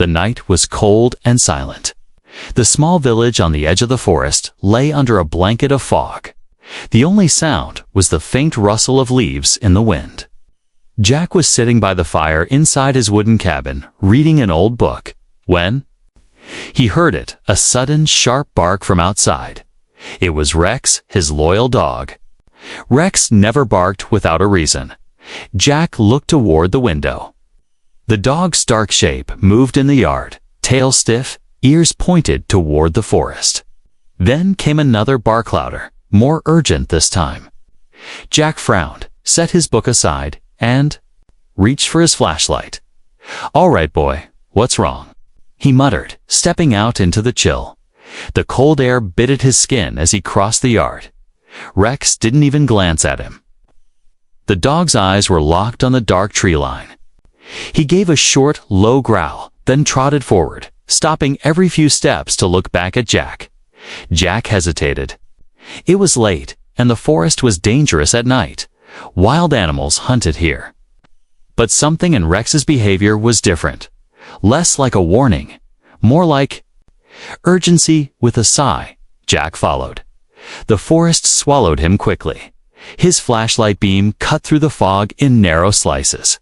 The night was cold and silent. The small village on the edge of the forest lay under a blanket of fog. The only sound was the faint rustle of leaves in the wind. Jack was sitting by the fire inside his wooden cabin, reading an old book, when he heard it, a sudden, sharp bark from outside. It was Rex, his loyal dog. Rex never barked without a reason. Jack looked toward the window. The dog's dark shape moved in the yard, tail stiff, ears pointed toward the forest. Then came another bark, louder, more urgent this time. Jack frowned, set his book aside, and reached for his flashlight. "All right, boy, what's wrong?" he muttered, stepping out into the chill. The cold air bit at his skin as he crossed the yard. Rex didn't even glance at him. The dog's eyes were locked on the dark tree line. He gave a short, low growl, then trotted forward, stopping every few steps to look back at Jack. Jack hesitated. It was late, and the forest was dangerous at night. Wild animals hunted here. But something in Rex's behavior was different. Less like a warning, more like urgency. With a sigh, Jack followed. The forest swallowed him quickly. His flashlight beam cut through the fog in narrow slices.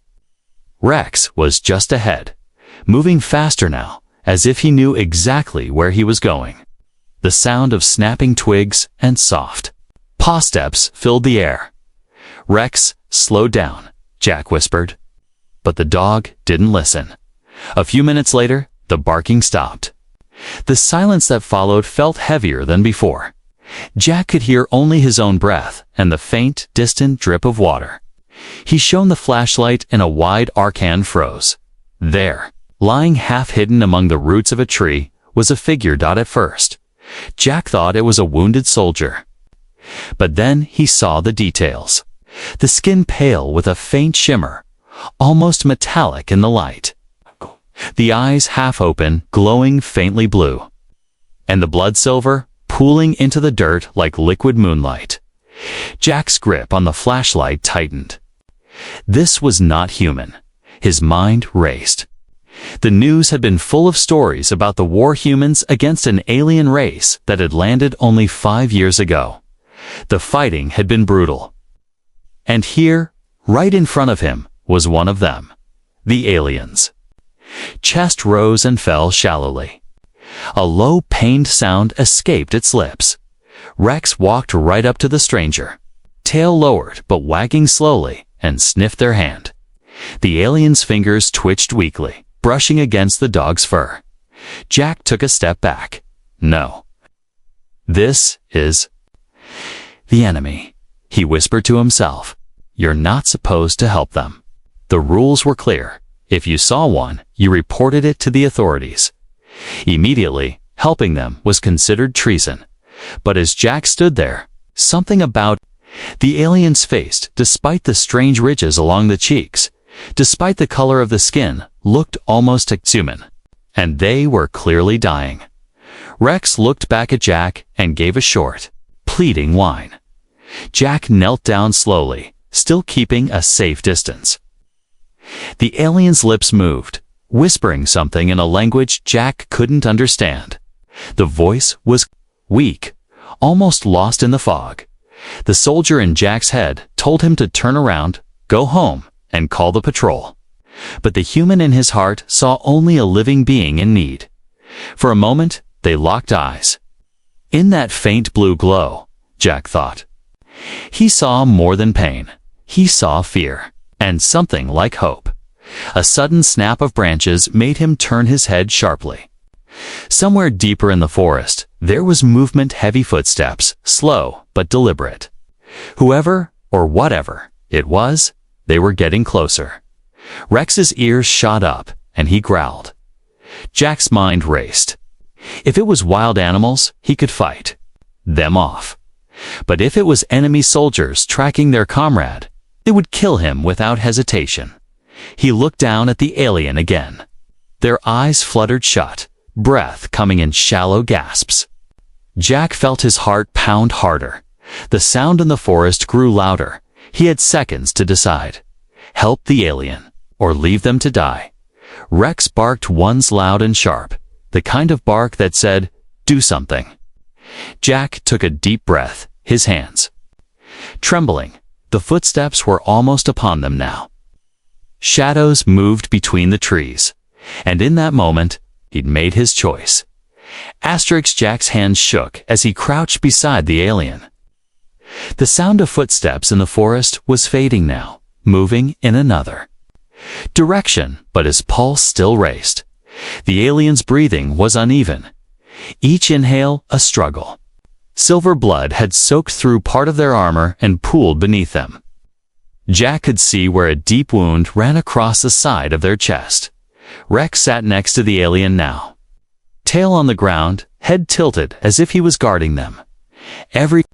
Rex was just ahead, moving faster now, as if he knew exactly where he was going. The sound of snapping twigs and soft paw steps filled the air. "Rex, slow down," Jack whispered. But the dog didn't listen. A few minutes later, the barking stopped. The silence that followed felt heavier than before. Jack could hear only his own breath and the faint, distant drip of water. He shone the flashlight and a wide arc hand froze. There, lying half-hidden among the roots of a tree, was a figure. At first, Jack thought it was a wounded soldier. But then he saw the details. The skin pale with a faint shimmer, almost metallic in the light. The eyes half open, glowing faintly blue. And the blood silver, pooling into the dirt like liquid moonlight. Jack's grip on the flashlight tightened. This was not human. His mind raced. The news had been full of stories about the war humans against an alien race that had landed only 5 years ago. The fighting had been brutal. And here, right in front of him, was one of them. The aliens. Chest rose and fell shallowly. A low, pained sound escaped its lips. Rex walked right up to the stranger, tail lowered but wagging slowly, and sniffed their hand. The alien's fingers twitched weakly, brushing against the dog's fur. Jack took a step back. "No. This is the enemy," he whispered to himself. "You're not supposed to help them. The rules were clear. If you saw one, you reported it to the authorities. Immediately, helping them was considered treason." But as Jack stood there, something about the alien's face, despite the strange ridges along the cheeks, despite the color of the skin, looked almost human. And they were clearly dying. Rex looked back at Jack and gave a short, pleading whine. Jack knelt down slowly, still keeping a safe distance. The alien's lips moved, whispering something in a language Jack couldn't understand. The voice was weak, almost lost in the fog. The soldier in Jack's head told him to turn around, go home, and call the patrol. But the human in his heart saw only a living being in need. For a moment, they locked eyes. In that faint blue glow, Jack thought, he saw more than pain. He saw fear, and something like hope. A sudden snap of branches made him turn his head sharply. Somewhere deeper in the forest, there was movement, heavy footsteps, slow but deliberate. Whoever, or whatever, it was, they were getting closer. Rex's ears shot up, and he growled. Jack's mind raced. If it was wild animals, he could fight them off. But if it was enemy soldiers tracking their comrade, they would kill him without hesitation. He looked down at the alien again. Their eyes fluttered shut, breath coming in shallow gasps. Jack felt his heart pound harder. The sound in the forest grew louder. He had seconds to decide. Help the alien, or leave them to die. Rex barked once loud and sharp, the kind of bark that said, "Do something." Jack took a deep breath, his hands trembling. The footsteps were almost upon them now. Shadows moved between the trees, and in that moment, he'd made his choice. Jack's hands shook as he crouched beside the alien. The sound of footsteps in the forest was fading now, moving in another direction, but his pulse still raced. The alien's breathing was uneven. Each inhale a struggle. Silver blood had soaked through part of their armor and pooled beneath them. Jack could see where a deep wound ran across the side of their chest. Rex sat next to the alien now, tail on the ground, head tilted as if he was guarding them. Every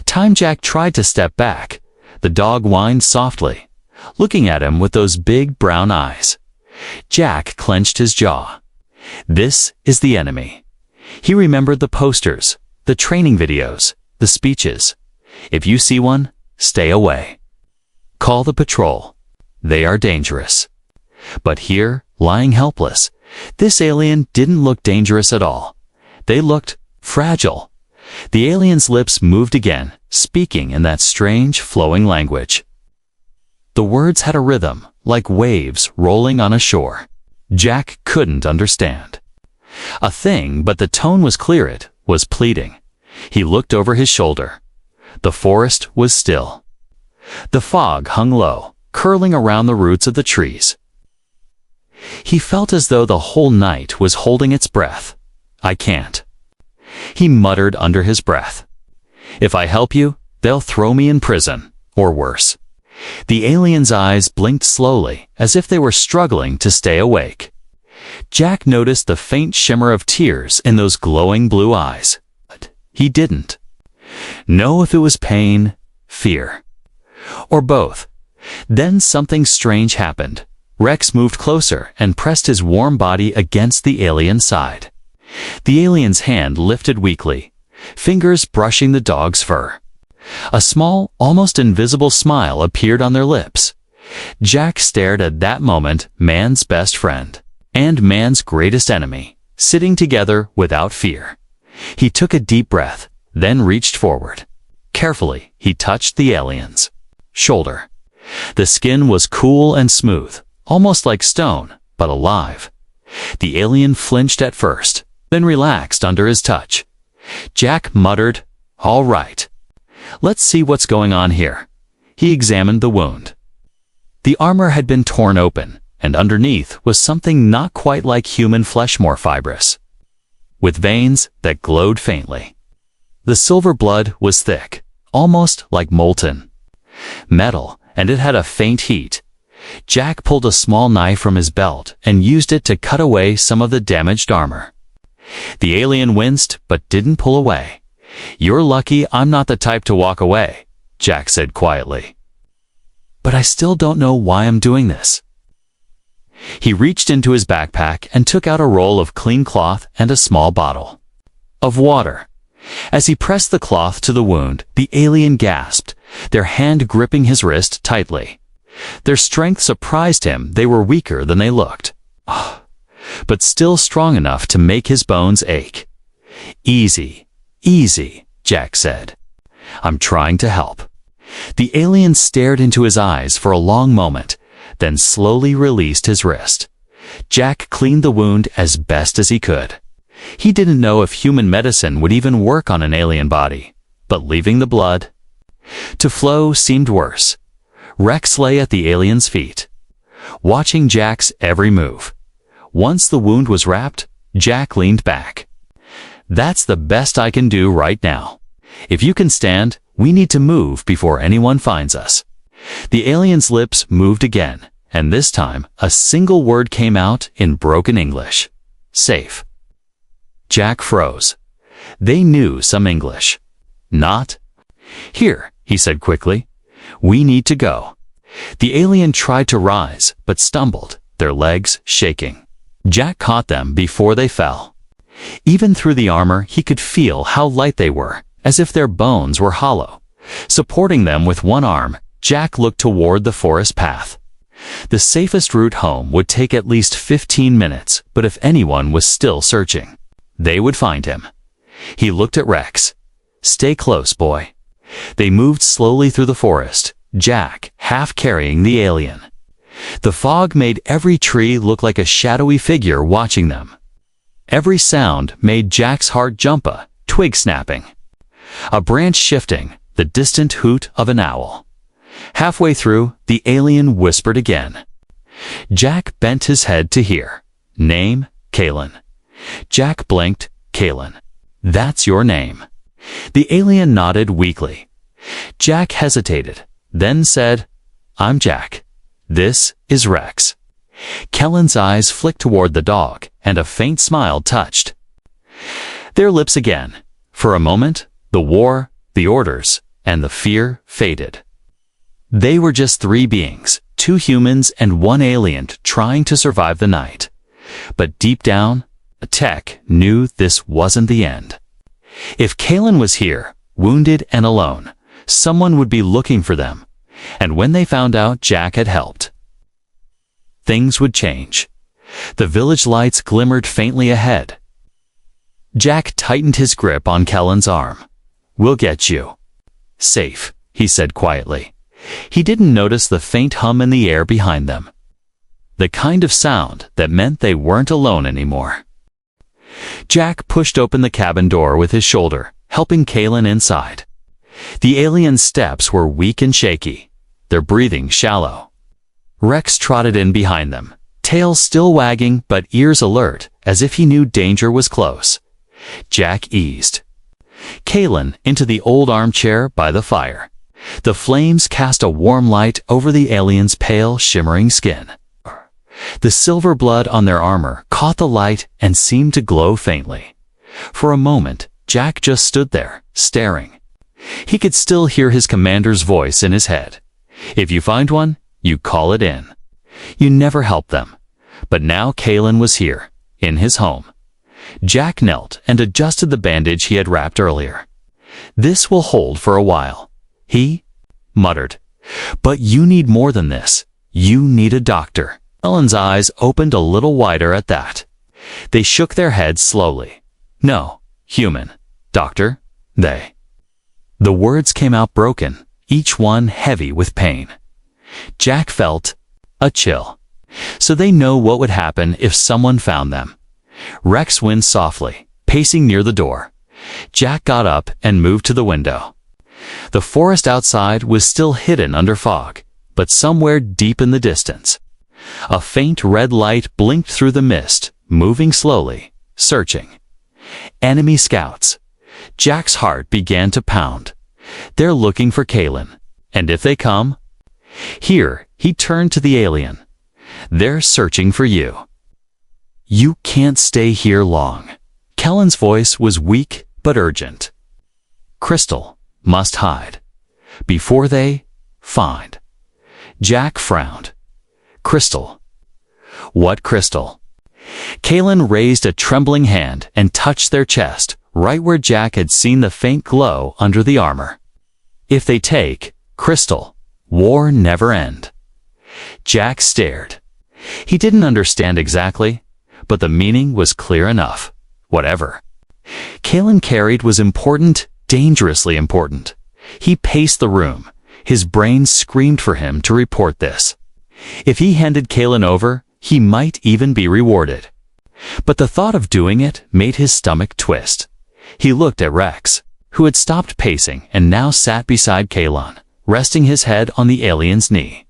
time Jack tried to step back, the dog whined softly, looking at him with those big brown eyes. Jack clenched his jaw. This is the enemy. He remembered the posters, the training videos, the speeches. If you see one, stay away. Call the patrol. They are dangerous. But here, lying helpless, this alien didn't look dangerous at all. They looked fragile. The alien's lips moved again, speaking in that strange, flowing language. The words had a rhythm, like waves rolling on a shore. Jack couldn't understand a thing, but the tone was clear. It was pleading. He looked over his shoulder. The forest was still. The fog hung low, curling around the roots of the trees. He felt as though the whole night was holding its breath. "I can't," he muttered under his breath. "If I help you, they'll throw me in prison, or worse." The alien's eyes blinked slowly, as if they were struggling to stay awake. Jack noticed the faint shimmer of tears in those glowing blue eyes. But he didn't know if it was pain, fear, or both. Then something strange happened. Rex moved closer and pressed his warm body against the alien's side. The alien's hand lifted weakly, fingers brushing the dog's fur. A small, almost invisible smile appeared on their lips. Jack stared at that moment, man's best friend and man's greatest enemy, sitting together without fear. He took a deep breath, then reached forward. Carefully, he touched the alien's shoulder. The skin was cool and smooth, almost like stone, but alive. The alien flinched at first, then relaxed under his touch. Jack muttered, "All right. Let's see what's going on here." He examined the wound. The armor had been torn open, and underneath was something not quite like human flesh, more fibrous, with veins that glowed faintly. The silver blood was thick, almost like molten metal, and it had a faint heat. Jack pulled a small knife from his belt and used it to cut away some of the damaged armor. The alien winced but didn't pull away. "You're lucky I'm not the type to walk away," Jack said quietly. "But I still don't know why I'm doing this." He reached into his backpack and took out a roll of clean cloth and a small bottle of water. As he pressed the cloth to the wound, the alien gasped, their hand gripping his wrist tightly. Their strength surprised him. They were weaker than they looked, but still strong enough to make his bones ache. "Easy, easy," Jack said. "I'm trying to help." The alien stared into his eyes for a long moment, then slowly released his wrist. Jack cleaned the wound as best as he could. He didn't know if human medicine would even work on an alien body, but leaving the blood to flow seemed worse. Rex lay at the alien's feet, watching Jack's every move. Once the wound was wrapped, Jack leaned back. "That's the best I can do right now. If you can stand, we need to move before anyone finds us." The alien's lips moved again, and this time a single word came out in broken English. "Safe." Jack froze. They knew some English. "Not here," he said quickly. "We need to go." The alien tried to rise, but stumbled, their legs shaking. Jack caught them before they fell. Even through the armor, he could feel how light they were, as if their bones were hollow. Supporting them with one arm, Jack looked toward the forest path. The safest route home would take at least 15 minutes, but if anyone was still searching, they would find him. He looked at Rex. "Stay close, boy." They moved slowly through the forest, Jack half carrying the alien. The fog made every tree look like a shadowy figure watching them. Every sound made Jack's heart jump, a twig snapping, a branch shifting, the distant hoot of an owl. Halfway through, the alien whispered again. Jack bent his head to hear. "Name, Kalen." Jack blinked. "Kalen. That's your name." The alien nodded weakly. Jack hesitated, then said, "I'm Jack. This is Rex." Kellen's eyes flicked toward the dog, and a faint smile touched their lips again. For a moment, the war, the orders, and the fear faded. They were just three beings, two humans and one alien trying to survive the night. But deep down, Tech knew this wasn't the end. If Kalen was here, wounded and alone, someone would be looking for them. And when they found out Jack had helped, things would change. The village lights glimmered faintly ahead. Jack tightened his grip on Kellen's arm. "We'll get you safe," he said quietly. He didn't notice the faint hum in the air behind them, the kind of sound that meant they weren't alone anymore. Jack pushed open the cabin door with his shoulder, helping Kalen inside. The alien's steps were weak and shaky, their breathing shallow. Rex trotted in behind them, tail still wagging but ears alert, as if he knew danger was close. Jack eased Kalen into the old armchair by the fire. The flames cast a warm light over the alien's pale, shimmering skin. The silver blood on their armor caught the light and seemed to glow faintly. For a moment, Jack just stood there, staring. He could still hear his commander's voice in his head. "If you find one, you call it in. You never help them." But now Kalen was here, in his home. Jack knelt and adjusted the bandage he had wrapped earlier. "This will hold for a while," he muttered. "But you need more than this. You need a doctor." Ellen's eyes opened a little wider at that. They shook their heads slowly. "No, human. Doctor, they." The words came out broken, each one heavy with pain. Jack felt a chill. So they know what would happen if someone found them. Rex winced softly, pacing near the door. Jack got up and moved to the window. The forest outside was still hidden under fog, but somewhere deep in the distance, a faint red light blinked through the mist, moving slowly, searching. Enemy scouts. Jack's heart began to pound. They're looking for Kalen, and if they come... Here, he turned to the alien. "They're searching for you. You can't stay here long." Kellen's voice was weak but urgent. "Crystal must hide before they find." Jack frowned. "Crystal? What crystal?" Kalen raised a trembling hand and touched their chest, right where Jack had seen the faint glow under the armor. "If they take Crystal, war never end." Jack stared. He didn't understand exactly, but the meaning was clear enough. Whatever Kalen carried was important, dangerously important. He paced the room. His brain screamed for him to report this. If he handed Kalen over, he might even be rewarded. But the thought of doing it made his stomach twist. He looked at Rex, who had stopped pacing and now sat beside Kalen, resting his head on the alien's knee.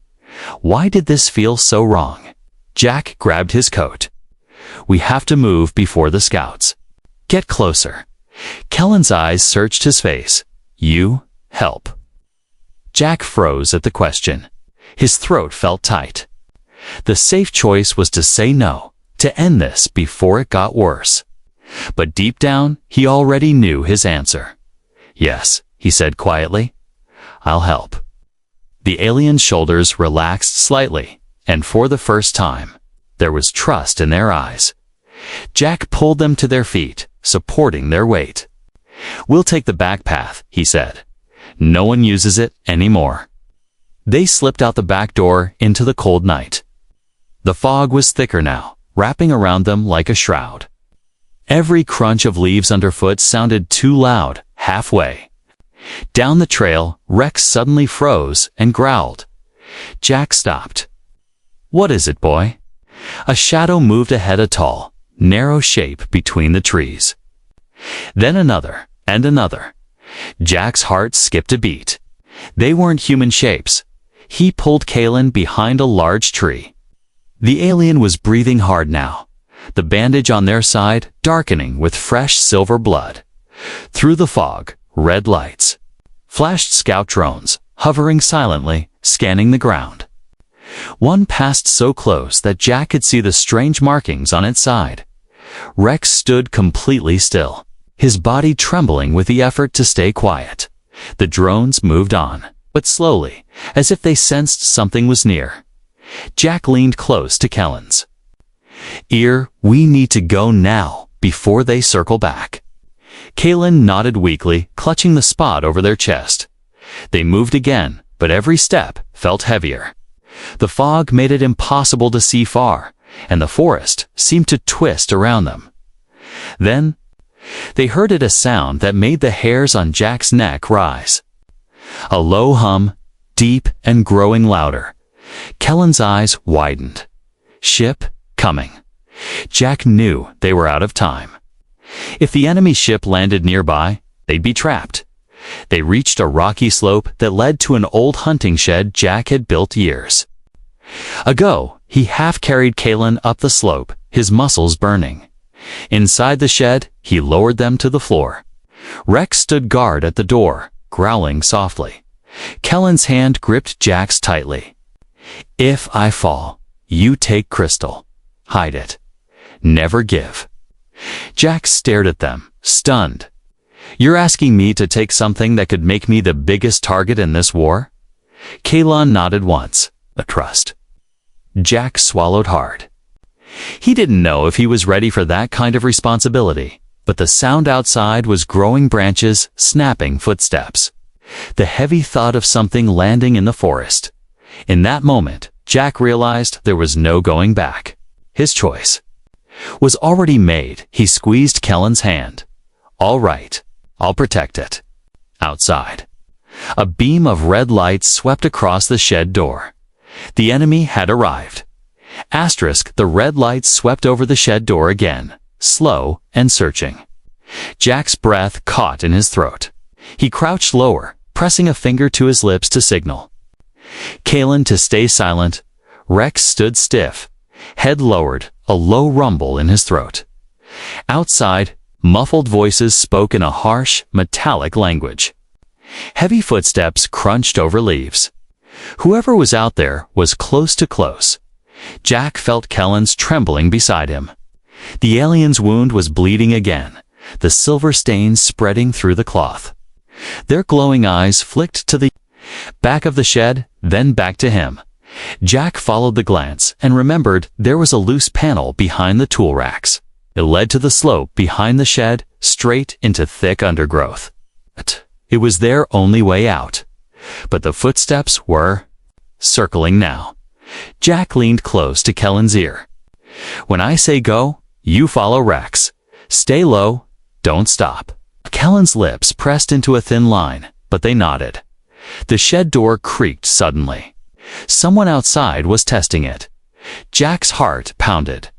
Why did this feel so wrong? Jack grabbed his coat. "We have to move before the scouts." "Get closer." Kellen's eyes searched his face. "You help." Jack froze at the question. His throat felt tight. The safe choice was to say no, to end this before it got worse. But deep down, he already knew his answer. "Yes," he said quietly. "I'll help." The alien's shoulders relaxed slightly, and for the first time, there was trust in their eyes. Jack pulled them to their feet, supporting their weight. "We'll take the back path," he said. "No one uses it anymore." They slipped out the back door into the cold night. The fog was thicker now, wrapping around them like a shroud. Every crunch of leaves underfoot sounded too loud, halfway. Down the trail, Rex suddenly froze and growled. Jack stopped. "What is it, boy?" A shadow moved ahead, a tall, narrow shape between the trees. Then another, and another. Jack's heart skipped a beat. They weren't human shapes. He pulled Kalen behind a large tree. The alien was breathing hard now, the bandage on their side darkening with fresh silver blood. Through the fog, red lights flashed, scout drones, hovering silently, scanning the ground. One passed so close that Jack could see the strange markings on its side. Rex stood completely still, his body trembling with the effort to stay quiet. The drones moved on, but slowly, as if they sensed something was near. Jack leaned close to Kellen's ear. "We need to go now, before they circle back." Kalen nodded weakly, clutching the spot over their chest. They moved again, but every step felt heavier. The fog made it impossible to see far, and the forest seemed to twist around them. Then, they heard a sound that made the hairs on Jack's neck rise. A low hum, deep and growing louder. Kellen's eyes widened. Ship coming. Jack knew they were out of time. If the enemy ship landed nearby, they'd be trapped. They reached a rocky slope that led to an old hunting shed Jack had built years ago. He half-carried Kalen up the slope, his muscles burning. Inside the shed, he lowered them to the floor. Rex stood guard at the door, growling softly. Kellen's hand gripped Jack's tightly. "If I fall, you take Crystal. Hide it. Never give." Jack stared at them, stunned. "You're asking me to take something that could make me the biggest target in this war?" Kalen nodded once. "A trust." Jack swallowed hard. He didn't know if he was ready for that kind of responsibility, but the sound outside was growing branches, snapping footsteps. The heavy thud of something landing in the forest. In that moment, Jack realized there was no going back. His choice was already made. He squeezed Kellen's hand. "All right, I'll protect it." Outside, a beam of red light swept across the shed door. The enemy had arrived. The red light swept over the shed door again, slow and searching. Jack's breath caught in his throat. He crouched lower, pressing a finger to his lips to signal Kalen to stay silent. Rex stood stiff, head lowered, a low rumble in his throat. Outside, muffled voices spoke in a harsh, metallic language. Heavy footsteps crunched over leaves. Whoever was out there was close to close. Jack felt Kellen's trembling beside him. The alien's wound was bleeding again, the silver stains spreading through the cloth. Their glowing eyes flicked to the back of the shed, then back to him. Jack followed the glance and remembered there was a loose panel behind the tool racks. It led to the slope behind the shed, straight into thick undergrowth. It was their only way out. But the footsteps were circling now. Jack leaned close to Kellen's ear. "When I say go, you follow Rex. Stay low, don't stop." Kellen's lips pressed into a thin line, but they nodded. The shed door creaked suddenly. Someone outside was testing it. Jack's heart pounded.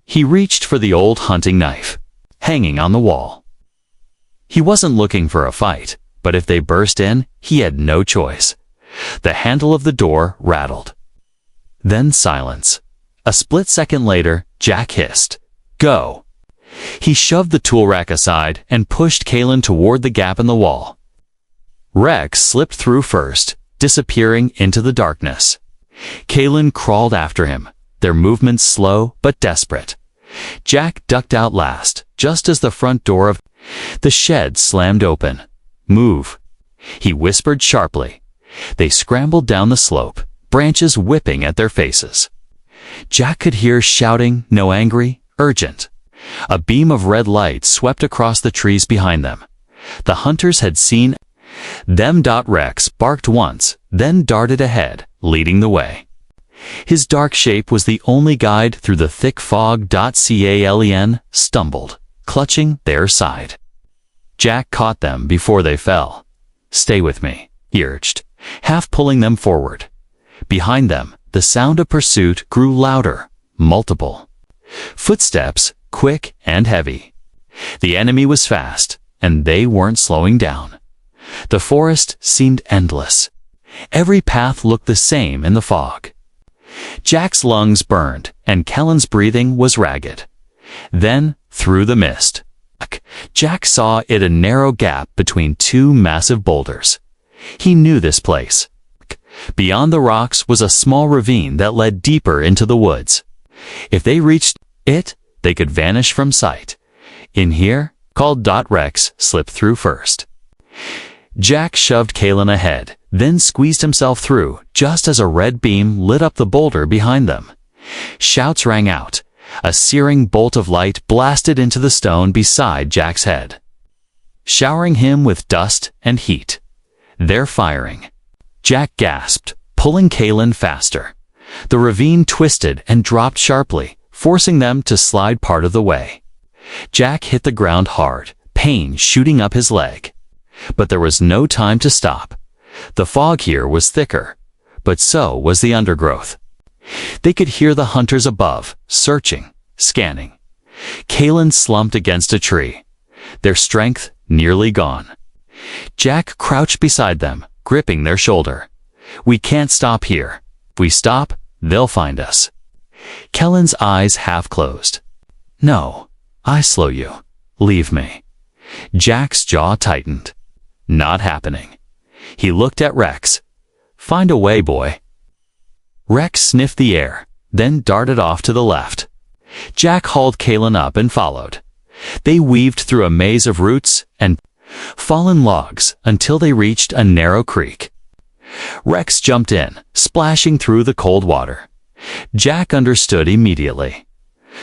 He reached for the old hunting knife, hanging on the wall. He wasn't looking for a fight, but if they burst in, he had no choice. The handle of the door rattled. Then silence. A split second later, Jack hissed, "Go!" He shoved the tool rack aside and pushed Kalen toward the gap in the wall. Rex slipped through first, disappearing into the darkness. Kalen crawled after him, their movements slow but desperate. Jack ducked out last, just as the front door of the shed slammed open. "Move," he whispered sharply. They scrambled down the slope, branches whipping at their faces. Jack could hear shouting, no angry, urgent. A beam of red light swept across the trees behind them. The hunters had seen Them. Rex barked once, then darted ahead, leading the way. His dark shape was the only guide through the thick fog. Calen stumbled, clutching their side. Jack caught them before they fell. "Stay with me," he urged, half pulling them forward. Behind them, the sound of pursuit grew louder, multiple. Footsteps, quick and heavy. The enemy was fast, and they weren't slowing down. The forest seemed endless. Every path looked the same in the fog. Jack's lungs burned, and Kellen's breathing was ragged. Then, through the mist, Jack saw a narrow gap between two massive boulders. He knew this place. Beyond the rocks was a small ravine that led deeper into the woods. If they reached it, they could vanish from sight. "In here," called Rex, slipped through first. Jack shoved Kalen ahead, then squeezed himself through just as a red beam lit up the boulder behind them. Shouts rang out. A searing bolt of light blasted into the stone beside Jack's head, showering him with dust and heat. "They're firing." Jack gasped, pulling Kalen faster. The ravine twisted and dropped sharply, forcing them to slide part of the way. Jack hit the ground hard, pain shooting up his leg. But there was no time to stop. The fog here was thicker, but so was the undergrowth. They could hear the hunters above, searching, scanning. Kalen slumped against a tree, their strength nearly gone. Jack crouched beside them, gripping their shoulder. "We can't stop here. If we stop, they'll find us." Kellen's eyes half closed. "No, I slow you. Leave me." Jack's jaw tightened. Not happening. He looked at Rex. "Find a way, boy." Rex sniffed the air, then darted off to the left. Jack hauled Kalen up and followed. They weaved through a maze of roots and fallen logs until they reached a narrow creek. Rex jumped in, splashing through the cold water. Jack understood immediately.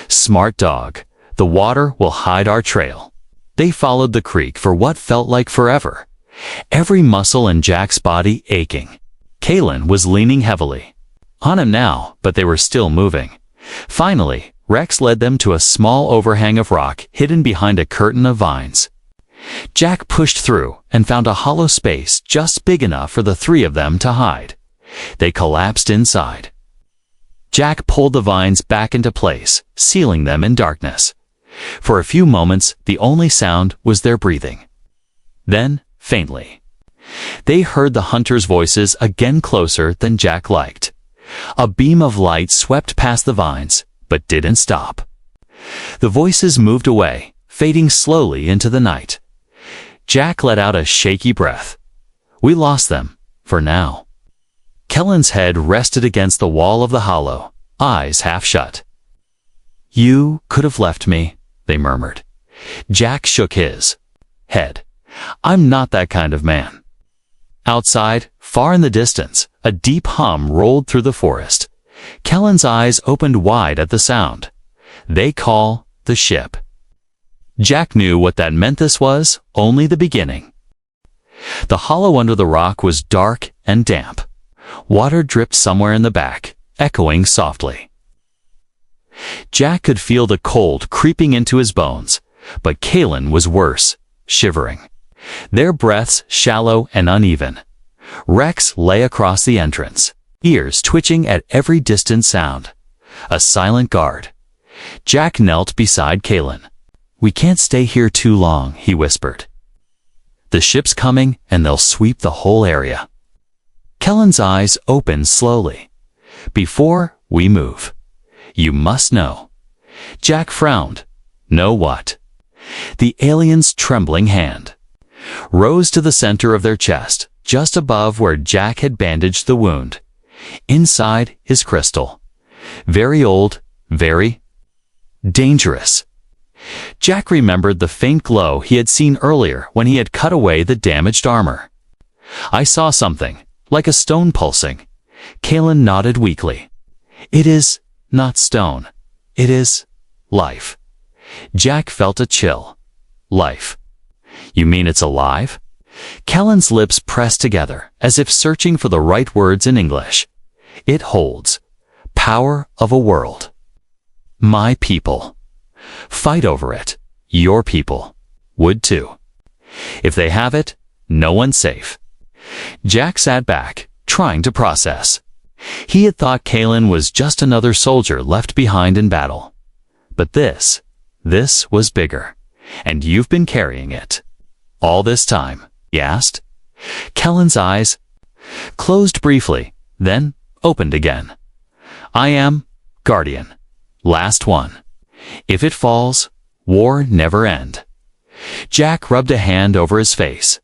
"Smart dog. The water will hide our trail." They followed the creek for what felt like forever, every muscle in Jack's body aching. Kalen was leaning heavily on him now, but they were still moving. Finally, Rex led them to a small overhang of rock hidden behind a curtain of vines. Jack pushed through and found a hollow space just big enough for the three of them to hide. They collapsed inside. Jack pulled the vines back into place, sealing them in darkness. For a few moments, the only sound was their breathing. Then, faintly, they heard the hunters' voices again, closer than Jack liked. A beam of light swept past the vines, but didn't stop. The voices moved away, fading slowly into the night. Jack let out a shaky breath. "We lost them, for now." Kellen's head rested against the wall of the hollow, eyes half shut. "You could have left me," they murmured. Jack shook his head. "I'm not that kind of man." Outside, far in the distance, a deep hum rolled through the forest. Kellen's eyes opened wide at the sound. "They call the ship." Jack knew what that meant. This was only the beginning. The hollow under the rock was dark and damp. Water dripped somewhere in the back, echoing softly. Jack could feel the cold creeping into his bones, but Kalen was worse, shivering. Their breaths shallow and uneven. Rex lay across the entrance, ears twitching at every distant sound. A silent guard. Jack knelt beside Kalen. "We can't stay here too long," he whispered. "The ship's coming, and they'll sweep the whole area." Kellen's eyes opened slowly. "Before we move, you must know." Jack frowned. "Know what?" The alien's trembling hand rose to the center of their chest, just above where Jack had bandaged the wound. Inside his crystal. Very old, very dangerous. Jack remembered the faint glow he had seen earlier when he had cut away the damaged armor. "I saw something, like a stone pulsing." Kalen nodded weakly. "It is not stone. It is life." Jack felt a chill. "Life? You mean it's alive?" Kellen's lips pressed together, as if searching for the right words in English. It holds. Power of a world. My people. Fight over it. Your people. Would too. If they have it, no one's safe. Jack sat back, trying to process. He had thought Kalen was just another soldier left behind in battle. But this was bigger. And you've been carrying it. All this time, he asked. Kellen's eyes closed briefly, then opened again. I am Guardian. Last one. If it falls, war never end. Jack rubbed a hand over his face.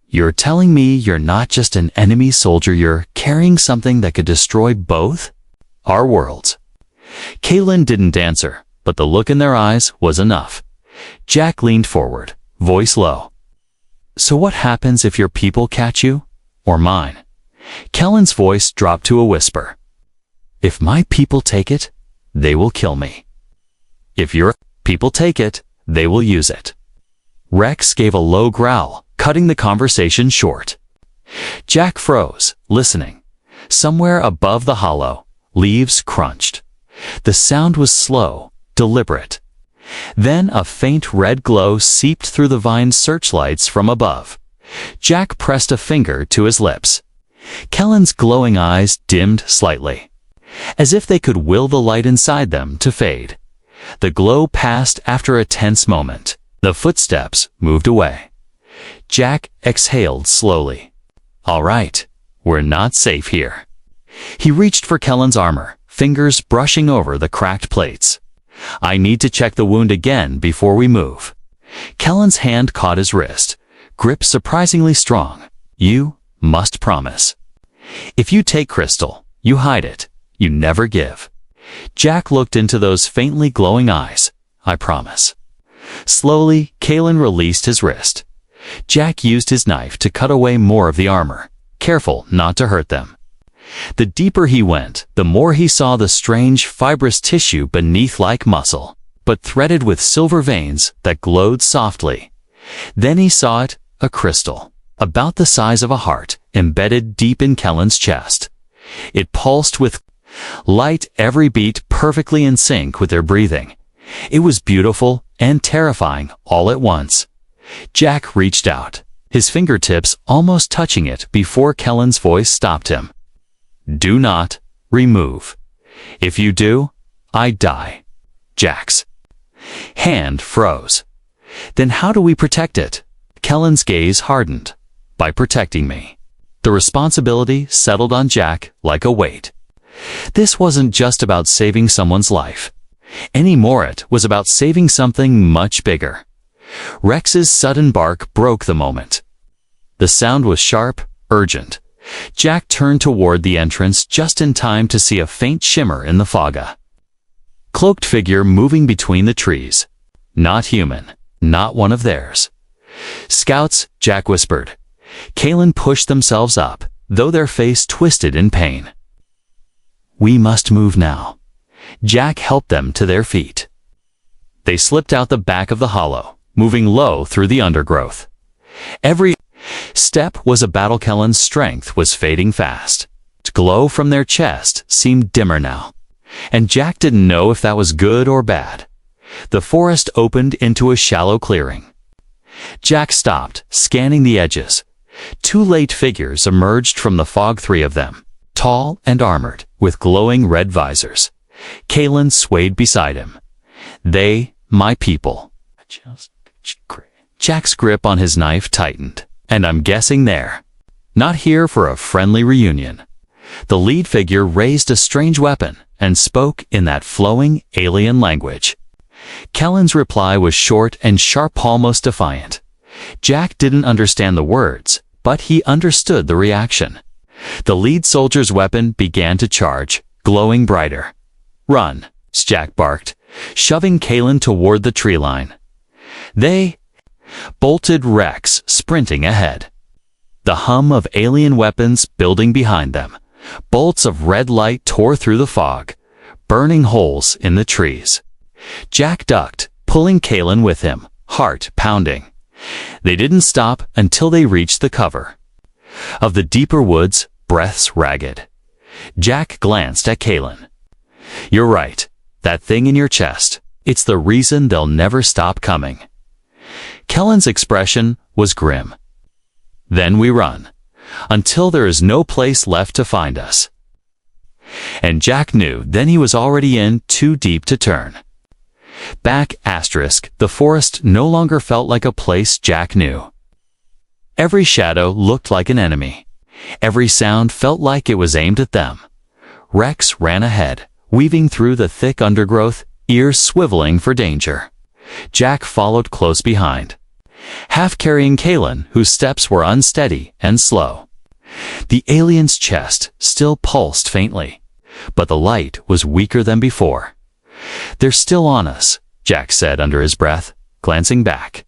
You're telling me you're not just an enemy soldier, you're carrying something that could destroy both our worlds. Kalen didn't answer, but the look in their eyes was enough. Jack leaned forward, voice low. So what happens if your people catch you? Or mine? Kellen's voice dropped to a whisper. If my people take it, they will kill me. If your people take it, they will use it. Rex gave a low growl, cutting the conversation short. Jack froze, listening. Somewhere above the hollow, leaves crunched. The sound was slow, deliberate. Then a faint red glow seeped through the vine's searchlights from above. Jack pressed a finger to his lips. Kellen's glowing eyes dimmed slightly, as if they could will the light inside them to fade. The glow passed after a tense moment. The footsteps moved away. Jack exhaled slowly. All right, we're not safe here. He reached for Kellen's armor, fingers brushing over the cracked plates. I need to check the wound again before we move. Kellen's hand caught his wrist, grip surprisingly strong. You must promise. If you take Crystal, you hide it. You never give. Jack looked into those faintly glowing eyes. I promise. Slowly, Kalen released his wrist. Jack used his knife to cut away more of the armor, careful not to hurt them. The deeper he went, the more he saw the strange, fibrous tissue beneath like muscle, but threaded with silver veins that glowed softly. Then he saw it, a crystal, about the size of a heart, embedded deep in Kellen's chest. It pulsed with light, every beat perfectly in sync with their breathing. It was beautiful and terrifying all at once. Jack reached out, his fingertips almost touching it before Kellen's voice stopped him. Do not remove. If you do, I die. Jack's hand froze. Then how do we protect it? Kellen's gaze hardened. By protecting me. The responsibility settled on Jack like a weight. This wasn't just about saving someone's life. Anymore, it was about saving something much bigger. Rex's sudden bark broke the moment. The sound was sharp, urgent. Jack turned toward the entrance just in time to see a faint shimmer in the fog. Cloaked figure moving between the trees. Not human, not one of theirs. Scouts, Jack whispered. Kalen pushed themselves up, though their face twisted in pain. We must move now. Jack helped them to their feet. They slipped out the back of the hollow, moving low through the undergrowth. Every step was a battle. Kellen's strength was fading fast. The glow from their chest seemed dimmer now, and Jack didn't know if that was good or bad. The forest opened into a shallow clearing. Jack stopped, scanning the edges. Two late figures emerged from the fog, three of them, tall and armored, with glowing red visors. Kalen swayed beside him. They, my people. Jack's grip on his knife tightened. And I'm guessing they're not here for a friendly reunion. The lead figure raised a strange weapon and spoke in that flowing alien language. Kellen's reply was short and sharp, almost defiant. Jack didn't understand the words, but he understood the reaction. The lead soldier's weapon began to charge, glowing brighter. Run, Jack barked, shoving Kalen toward the tree line. They bolted, Rex sprinting ahead. The hum of alien weapons building behind them. Bolts of red light tore through the fog, burning holes in the trees. Jack ducked, pulling Kalen with him, heart pounding. They didn't stop until they reached the cover of the deeper woods, breaths ragged. Jack glanced at Kalen. "You're right. That thing in your chest. It's the reason they'll never stop coming." Kellen's expression was grim. "Then we run, until there is no place left to find us." And Jack knew then he was already in too deep to turn. Back *, the forest no longer felt like a place Jack knew. Every shadow looked like an enemy. Every sound felt like it was aimed at them. Rex ran ahead, weaving through the thick undergrowth, ears swiveling for danger. Jack followed close behind, half carrying Kalen, whose steps were unsteady and slow. The alien's chest still pulsed faintly, but the light was weaker than before. "They're still on us," Jack said under his breath, glancing back.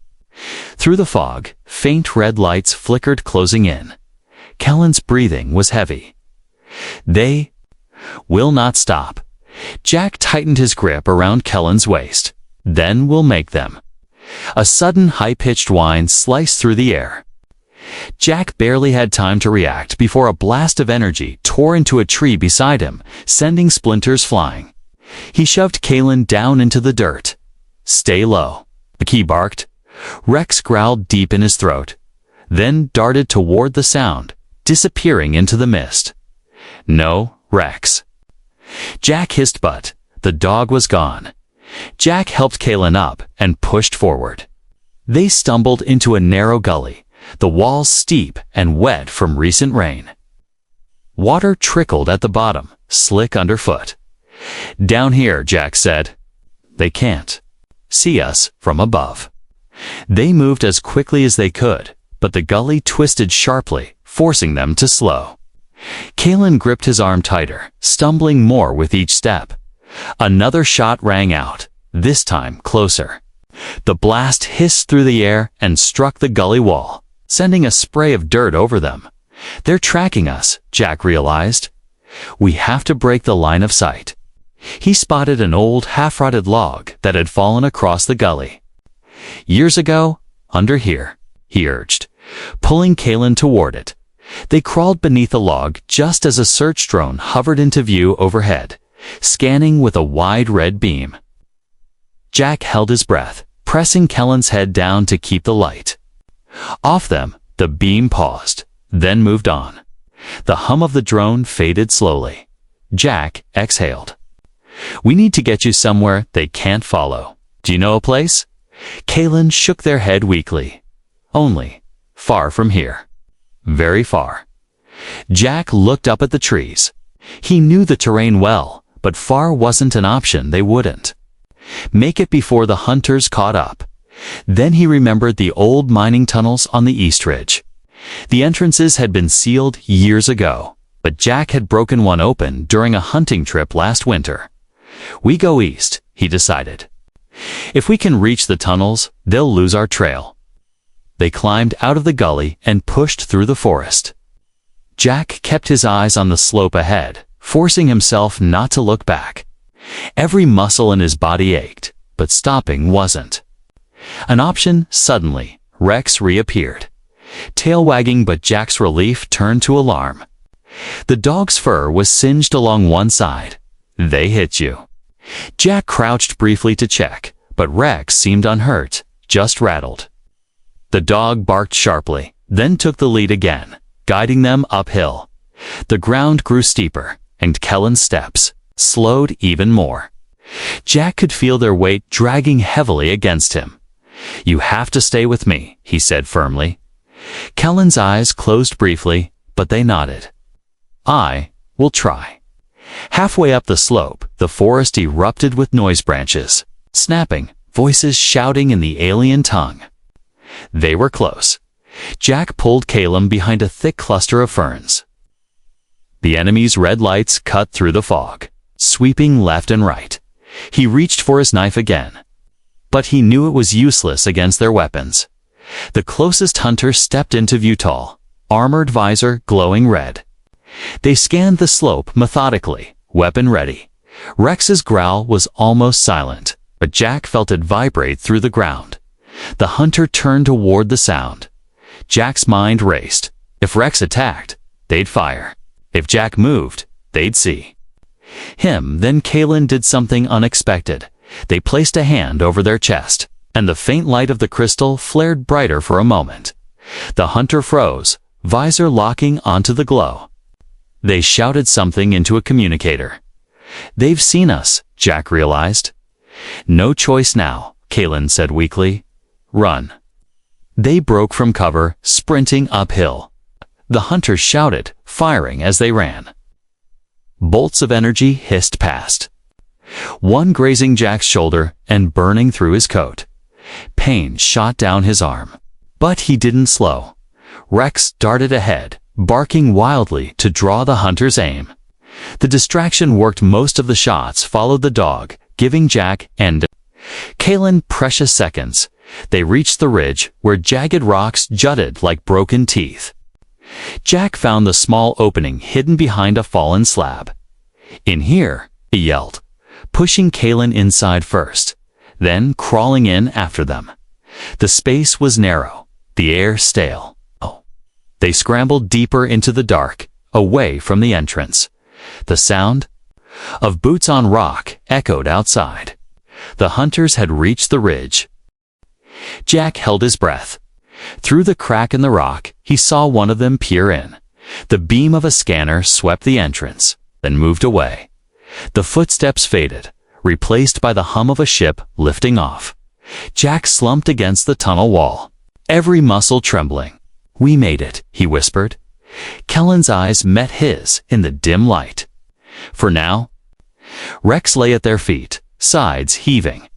Through the fog, faint red lights flickered, closing in. Kellen's breathing was heavy. "They will not stop." Jack tightened his grip around Kellen's waist. "Then we'll make them." A sudden high-pitched whine sliced through the air. Jack barely had time to react before a blast of energy tore into a tree beside him, sending splinters flying. He shoved Kalen down into the dirt. "Stay low," he barked. Rex growled deep in his throat, then darted toward the sound, disappearing into the mist. "No, Rex." Jack hissed, but the dog was gone. Jack helped Kalen up and pushed forward. They stumbled into a narrow gully, the walls steep and wet from recent rain. Water trickled at the bottom, slick underfoot. "Down here," Jack said. "They can't see us from above." They moved as quickly as they could, but the gully twisted sharply, forcing them to slow. Kalen gripped his arm tighter, stumbling more with each step. Another shot rang out, this time closer. The blast hissed through the air and struck the gully wall, sending a spray of dirt over them. "They're tracking us," Jack realized. "We have to break the line of sight." He spotted an old, half-rotted log that had fallen across the gully. "Years ago, under here," he urged, pulling Kalen toward it. They crawled beneath the log just as a search drone hovered into view overhead, scanning with a wide red beam. Jack held his breath, pressing Kellen's head down to keep the light off them. The beam paused, then moved on. The hum of the drone faded slowly. Jack exhaled. "We need to get you somewhere they can't follow. Do you know a place?" Kalen shook their head weakly. "Only far from here. Very far." Jack looked up at the trees. He knew the terrain well, but far wasn't an option. They wouldn't make it before the hunters caught up. Then he remembered the old mining tunnels on the East Ridge. The entrances had been sealed years ago, but Jack had broken one open during a hunting trip last winter. "We go east," he decided. "If we can reach the tunnels, they'll lose our trail." They climbed out of the gully and pushed through the forest. Jack kept his eyes on the slope ahead, forcing himself not to look back. Every muscle in his body ached, but stopping wasn't an option. Suddenly, Rex reappeared, tail wagging, but Jack's relief turned to alarm. The dog's fur was singed along one side. "They hit you." Jack crouched briefly to check, but Rex seemed unhurt, just rattled. The dog barked sharply, then took the lead again, guiding them uphill. The ground grew steeper, and Kellen's steps slowed even more. Jack could feel their weight dragging heavily against him. "You have to stay with me," he said firmly. Kellen's eyes closed briefly, but they nodded. "I will try." Halfway up the slope, the forest erupted with noise, branches snapping, voices shouting in the alien tongue. They were close. Jack pulled Kalen behind a thick cluster of ferns. The enemy's red lights cut through the fog, sweeping left and right. He reached for his knife again, but he knew it was useless against their weapons. The closest hunter stepped into view, tall, armored visor glowing red. They scanned the slope methodically, weapon ready. Rex's growl was almost silent, but Jack felt it vibrate through the ground. The hunter turned toward the sound. Jack's mind raced. If Rex attacked, they'd fire. If Jack moved, they'd see him. Then Kalen did something unexpected. They placed a hand over their chest, and the faint light of the crystal flared brighter for a moment. The hunter froze, visor locking onto the glow. They shouted something into a communicator. "They've seen us," Jack realized. "No choice now," Kalen said weakly. "Run." They broke from cover, sprinting uphill. The hunters shouted, firing as they ran. Bolts of energy hissed past, one grazing Jack's shoulder and burning through his coat. Pain shot down his arm, but he didn't slow. Rex darted ahead, barking wildly to draw the hunter's aim. The distraction worked. Most of the shots followed the dog, giving Jack and Kalen precious seconds. They reached the ridge, where jagged rocks jutted like broken teeth. Jack found the small opening hidden behind a fallen slab. "In here," he yelled, pushing Kalen inside first, then crawling in after them. The space was narrow, the air stale. They scrambled deeper into the dark, away from the entrance. The sound of boots on rock echoed outside. The hunters had reached the ridge. Jack held his breath. Through the crack in the rock, he saw one of them peer in. The beam of a scanner swept the entrance, then moved away. The footsteps faded, replaced by the hum of a ship lifting off. Jack slumped against the tunnel wall, every muscle trembling. "We made it," he whispered. Kellen's eyes met his in the dim light. For now, Rex lay at their feet, sides heaving.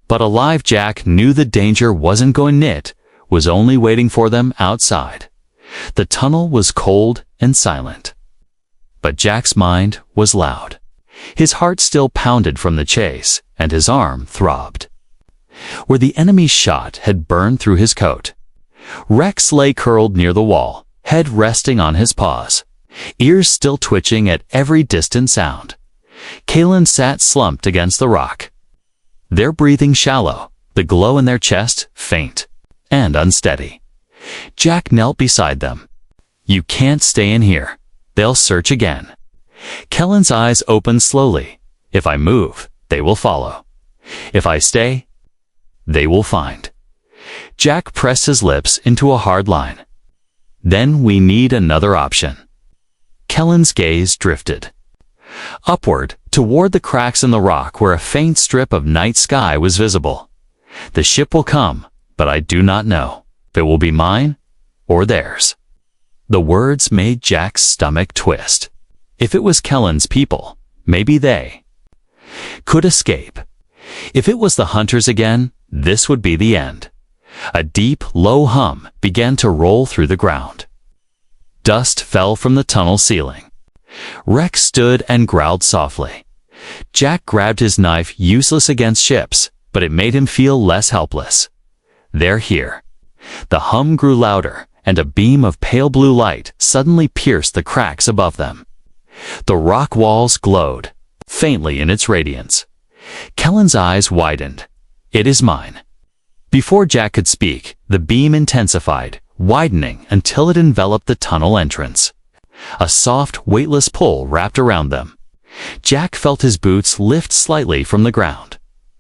But alive, Jack knew the danger wasn't going knit, was only waiting for them outside. The tunnel was cold and silent. But Jack's mind was loud. His heart still pounded from the chase, and his arm throbbed. Where the enemy's shot had burned through his coat. Rex lay curled near the wall, head resting on his paws, ears still twitching at every distant sound. Kalen sat slumped against the rock, their breathing shallow, the glow in their chest faint and unsteady. Jack knelt beside them. "You can't stay in here. They'll search again." Kellen's eyes opened slowly. "If I move, they will follow. If I stay, they will find." Jack pressed his lips into a hard line. "Then we need another option." Kellen's gaze drifted upward, toward the cracks in the rock where a faint strip of night sky was visible. "The ship will come, but I do not know if it will be mine or theirs." The words made Jack's stomach twist. If it was Kellen's people, maybe they could escape. If it was the hunters again, this would be the end. A deep, low hum began to roll through the ground. Dust fell from the tunnel ceiling. Rex stood and growled softly. Jack grabbed his knife, useless against ships, but it made him feel less helpless. "They're here." The hum grew louder, and a beam of pale blue light suddenly pierced the cracks above them. The rock walls glowed, faintly in its radiance. Kellen's eyes widened. "It is mine." Before Jack could speak, the beam intensified, widening until it enveloped the tunnel entrance. A soft, weightless pull wrapped around them. Jack felt his boots lift slightly from the ground.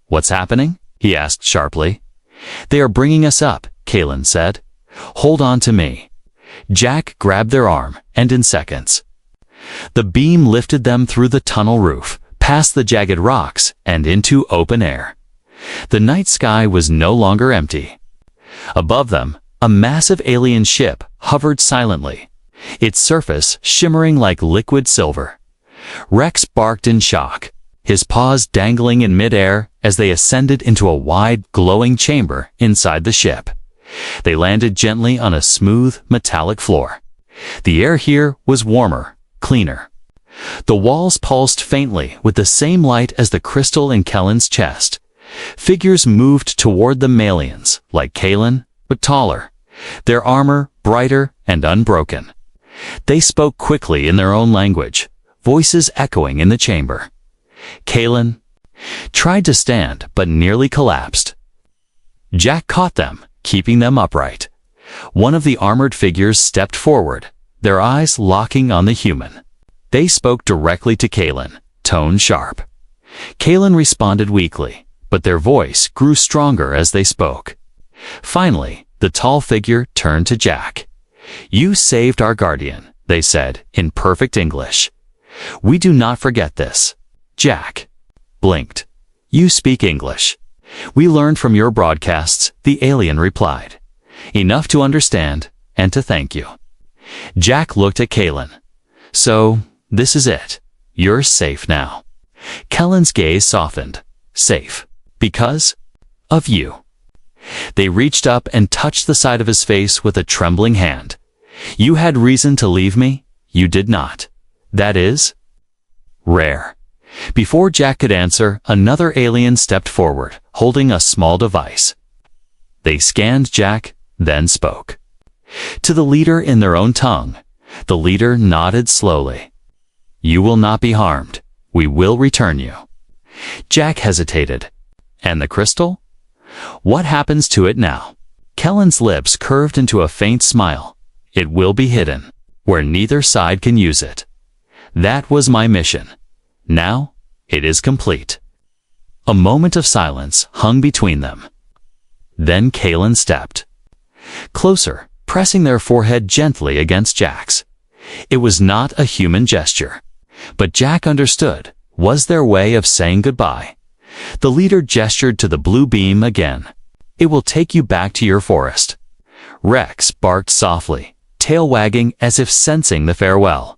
"What's happening?" he asked sharply. "They are bringing us up," Kalen said. "Hold on to me." Jack grabbed their arm, and in seconds, the beam lifted them through the tunnel roof, past the jagged rocks, and into open air. The night sky was no longer empty. Above them, a massive alien ship hovered silently, its surface shimmering like liquid silver. Rex barked in shock, his paws dangling in midair as they ascended into a wide, glowing chamber inside the ship. They landed gently on a smooth, metallic floor. The air here was warmer, cleaner. The walls pulsed faintly with the same light as the crystal in Kellen's chest. Figures moved toward the aliens, like Kalen, but taller, their armor brighter and unbroken. They spoke quickly in their own language, voices echoing in the chamber. Kalen tried to stand but nearly collapsed. Jack caught them, keeping them upright. One of the armored figures stepped forward, their eyes locking on the human. They spoke directly to Kalen, tone sharp. Kalen responded weakly, but their voice grew stronger as they spoke. Finally, the tall figure turned to Jack. "You saved our guardian," they said in perfect English. "We do not forget this." Jack blinked. "You speak English." "We learned from your broadcasts," the alien replied. "Enough to understand and to thank you." Jack looked at Kalen. "So, this is it. You're safe now." Kalen's gaze softened. "Safe. Because of you." They reached up and touched the side of his face with a trembling hand. "You had reason to leave me. You did not. That is rare." Before Jack could answer, another alien stepped forward, holding a small device. They scanned Jack, then spoke. To the leader in their own tongue, the leader nodded slowly. "You will not be harmed. We will return you." Jack hesitated. "And the crystal? What happens to it now?" Kellen's lips curved into a faint smile. "It will be hidden, where neither side can use it. That was my mission. Now, it is complete." A moment of silence hung between them. Then Kalen stepped closer, pressing their forehead gently against Jack's. It was not a human gesture, but Jack understood, was their way of saying goodbye. The leader gestured to the blue beam again. "It will take you back to your forest." Rex barked softly, tail wagging as if sensing the farewell.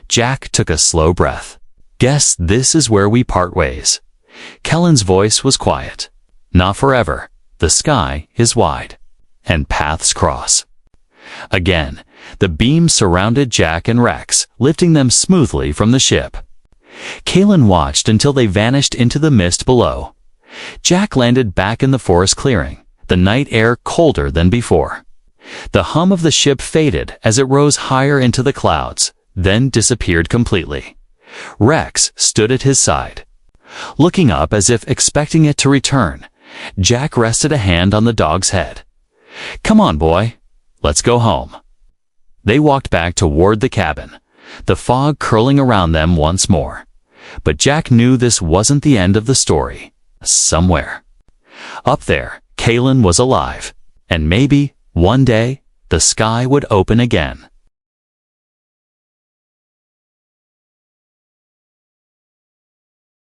Jack took a slow breath. "Guess this is where we part ways." Kellen's voice was quiet. "Not forever. The sky is wide, and paths cross." Again, the beam surrounded Jack and Rex, lifting them smoothly from the ship. Kalen watched until they vanished into the mist below. Jack landed back in the forest clearing, the night air colder than before. The hum of the ship faded as it rose higher into the clouds, then disappeared completely. Rex stood at his side. Looking up as if expecting it to return, Jack rested a hand on the dog's head. "Come on, boy. Let's go home." They walked back toward the cabin, the fog curling around them once more. But Jack knew this wasn't the end of the story. Somewhere up there, Kalen was alive, and maybe, one day, the sky would open again.